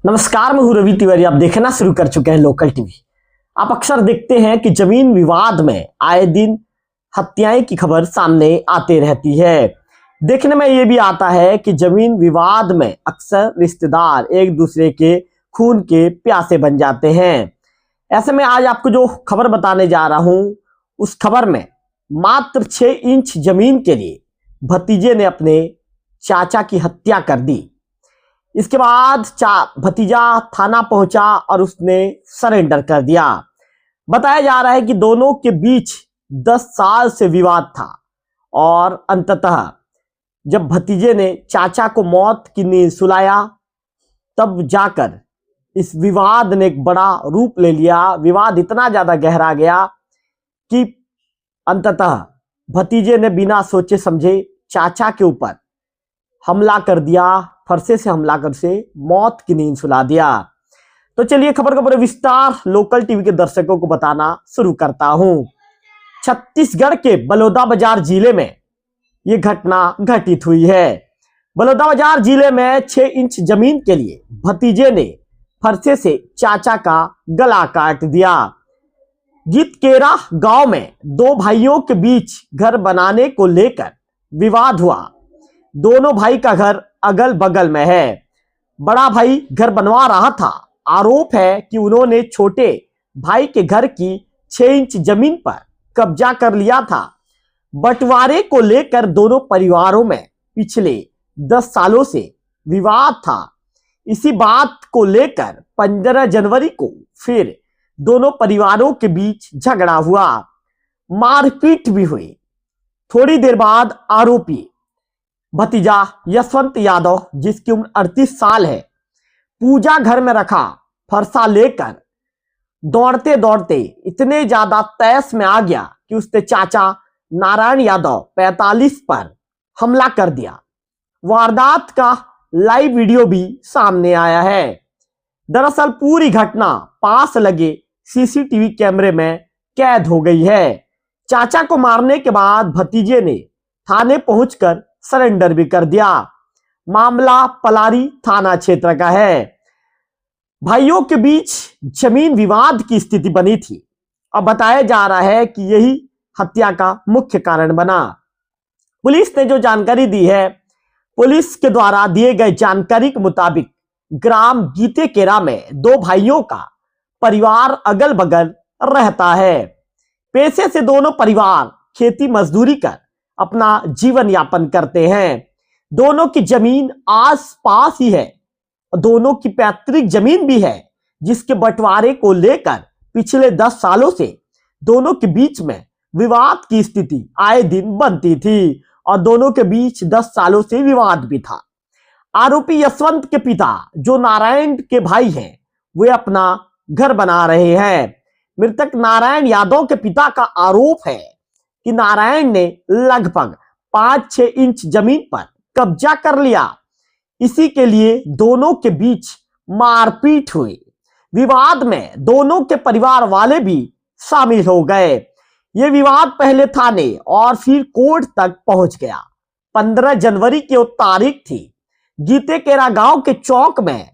नमस्कार, मैं हूं रवि तिवारी। आप देखना शुरू कर चुके हैं लोकल टीवी। आप अक्सर देखते हैं कि जमीन विवाद में आए दिन हत्याएं की खबर सामने आते रहती है। देखने में ये भी आता है कि जमीन विवाद में अक्सर रिश्तेदार एक दूसरे के खून के प्यासे बन जाते हैं। ऐसे में आज आपको जो खबर बताने जा रहा हूं, उस खबर में मात्र 6 इंच जमीन के लिए भतीजे ने अपने चाचा की हत्या कर दी। इसके बाद भतीजा थाना पहुंचा और उसने सरेंडर कर दिया। बताया जा रहा है कि दोनों के बीच 10 साल से विवाद था और अंततः जब भतीजे ने चाचा को मौत की नींद सुलाया, तब जाकर इस विवाद ने एक बड़ा रूप ले लिया। विवाद इतना ज्यादा गहरा गया कि अंततः भतीजे ने बिना सोचे समझे चाचा के ऊपर हमला कर दिया, फरसे से हमला कर से मौत की नींद सुला दिया। तो चलिए खबर का पूरे विस्तार लोकल टीवी के दर्शकों को बताना शुरू करता हूं। छत्तीसगढ़ के बलौदाबाजार जिले में यह घटना घटित हुई है। बलौदाबाजार जिले में 6 इंच जमीन के लिए भतीजे ने फरसे से चाचा का गला काट दिया। गीतकेरा गांव में 2 भाइयों के बीच घर बनाने को लेकर विवाद हुआ। दोनों भाई का घर अगल बगल में है। बड़ा भाई घर बनवा रहा था। आरोप है कि उन्होंने छोटे भाई के घर की 6 इंच जमीन पर कब्जा कर लिया था। बंटवारे को लेकर दोनों परिवारों में पिछले 10 सालों से विवाद था। इसी बात को लेकर 15 जनवरी को फिर दोनों परिवारों के बीच झगड़ा हुआ, मारपीट भी हुई। थोड़ी देर बाद आरोपी भतीजा यशवंत यादव, जिसकी उम्र 38 साल है, पूजा घर में रखा फरसा लेकर दौड़ते दौड़ते इतने ज्यादा तैश में आ गया कि उसने चाचा नारायण यादव 45 पर हमला कर दिया। वारदात का लाइव वीडियो भी सामने आया है। दरअसल पूरी घटना पास लगे सीसीटीवी कैमरे में कैद हो गई है। चाचा को मारने के बाद भतीजे ने थाने पहुंचकर सरेंडर भी कर दिया। मामला पलारी थाना क्षेत्र का है। भाइयों के बीच जमीन विवाद की स्थिति बनी थी। अब बताया जा रहा है कि यही हत्या का मुख्य कारण बना। पुलिस ने जो जानकारी दी है, पुलिस के द्वारा दिए गए जानकारी के मुताबिक ग्राम गीतेकेरा में 2 भाइयों का परिवार अगल बगल रहता है। पेशे से दोनों परिवार खेती मजदूरी कर अपना जीवन यापन करते हैं। दोनों की जमीन आस पास ही है। दोनों की पैतृक जमीन भी है, जिसके बंटवारे को लेकर पिछले 10 सालों से दोनों के बीच में विवाद की स्थिति आए दिन बनती थी और दोनों के बीच 10 सालों से विवाद भी था। आरोपी यशवंत के पिता, जो नारायण के भाई हैं, वे अपना घर बना रहे हैं। मृतक नारायण यादव के पिता का आरोप है कि नारायण ने लगभग 5-6 इंच जमीन पर कब्जा कर लिया। इसी के लिए दोनों के बीच मारपीट हुई। विवाद में दोनों के परिवार वाले भी शामिल हो गए। यह विवाद पहले थाने और फिर कोर्ट तक पहुंच गया। 15 जनवरी की वो तारीख थी। गीतेकेरा गांव के चौक में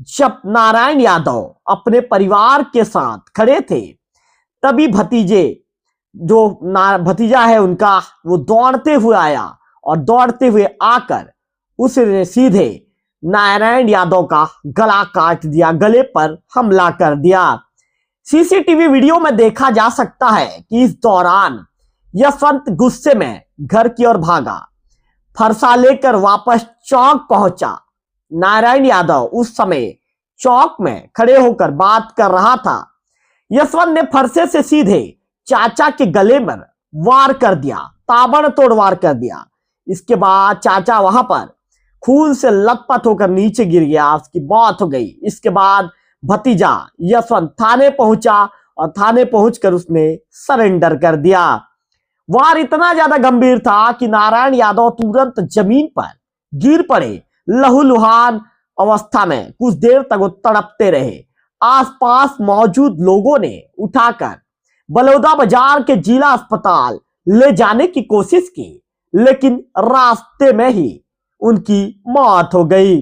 जब नारायण यादव अपने परिवार के साथ खड़े थे, तभी भतीजा है उनका, वो दौड़ते हुए आया और दौड़ते हुए आकर उसने सीधे नारायण यादव का गला काट दिया, गले पर हमला कर दिया। सीसीटीवी वीडियो में देखा जा सकता है कि इस दौरान यशवंत गुस्से में घर की ओर भागा, फरसा लेकर वापस चौक पहुंचा। नारायण यादव उस समय चौक में खड़े होकर बात कर रहा था। यशवंत ने फरसे से सीधे चाचा के गले में वार कर दिया, ताबड़तोड़ वार कर दिया। इसके बाद चाचा वहां पर खून से लथपथ होकर नीचे गिर गया, उसकी मौत हो गई। इसके बाद भतीजा यशवंत थाने पहुंचा और थाने पहुंचकर उसने सरेंडर कर दिया। वार इतना ज्यादा गंभीर था कि नारायण यादव तुरंत जमीन पर गिर पड़े। लहूलुहान अवस्था में कुछ देर तक वो तड़पते रहे। आसपास मौजूद लोगों ने उठाकर बलौदाबाजार के जिला अस्पताल ले जाने की कोशिश की, लेकिन रास्ते में ही उनकी मौत हो गई।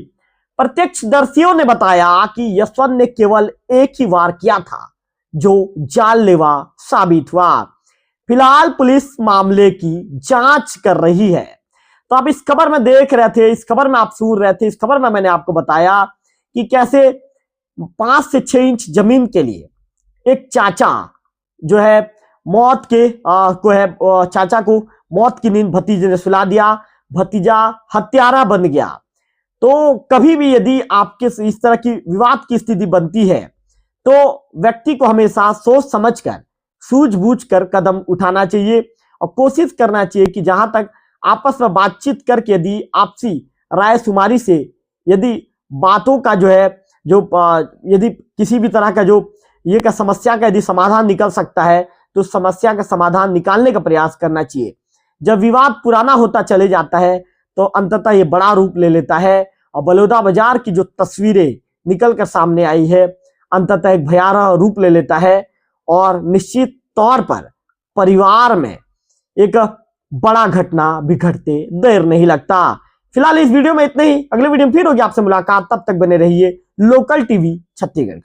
प्रत्यक्षदर्शियों ने बताया कि यशवंत ने केवल एक ही वार किया था जो जानलेवा साबित हुआ। फिलहाल पुलिस मामले की जांच कर रही है। तो आप इस खबर में देख रहे थे, इस खबर में आप सुन रहे थे, इस खबर में मैंने आपको बताया कि कैसे 5 से 6 इंच जमीन के लिए एक चाचा जो है मौत के चाचा को मौत की नींद भतीजे ने सुला दिया, भतीजा हत्यारा बन गया। तो कभी भी यदि आपके इस तरह की विवाद की स्थिति बनती है तो व्यक्ति को हमेशा सोच समझकर सूझबूझकर कदम उठाना चाहिए और कोशिश करना चाहिए कि जहां तक आपस में बातचीत करके यदि आपसी राय शुमारी से यदि बातों का जो है यदि किसी भी तरह का जो ये का समस्या का यदि समाधान निकल सकता है तो समस्या का समाधान निकालने का प्रयास करना चाहिए। जब विवाद पुराना होता चले जाता है तो अंततः ये बड़ा रूप ले लेता है और बलौदाबाजार की जो तस्वीरें निकल कर सामने आई है अंततः एक भयावह रूप ले लेता है और निश्चित तौर पर परिवार में एक बड़ा घटना बिगड़ते देर नहीं लगता। फिलहाल इस वीडियो में इतना ही, अगले वीडियो में फिर होगी आपसे मुलाकात, तब तक बने रहिए लोकल टीवी छत्तीसगढ़।